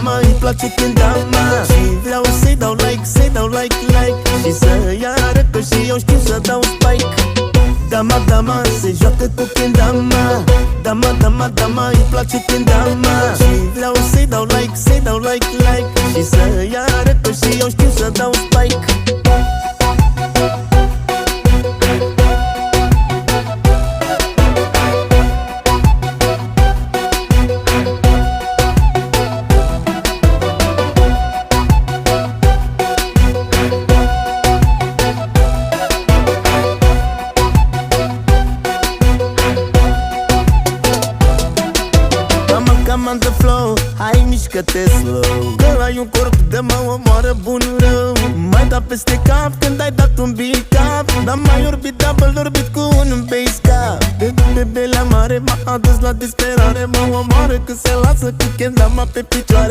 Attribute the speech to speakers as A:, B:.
A: dama, îi place când dama. Și vreau să-i dau like, să-i dau like, like. Și să iară că și eu știu să dau spike. Dama, dama, se joacă cu când dama. Dama, dama, dama, îi place când dama. Și vreau să-i dau like, să-i dau like, like. Și să iară că și eu știu să dau spike. Cam on the flow, hai mișcă-te slow. Că ai un corp de mă omoară bun rău. Mai da peste cap când ai dat un beat up. Dar mai orbit, double orbit cu un bass cap. Bebe la mare m-a adus la disperare. Mă omoară când se lasă cu kendama pe picioare.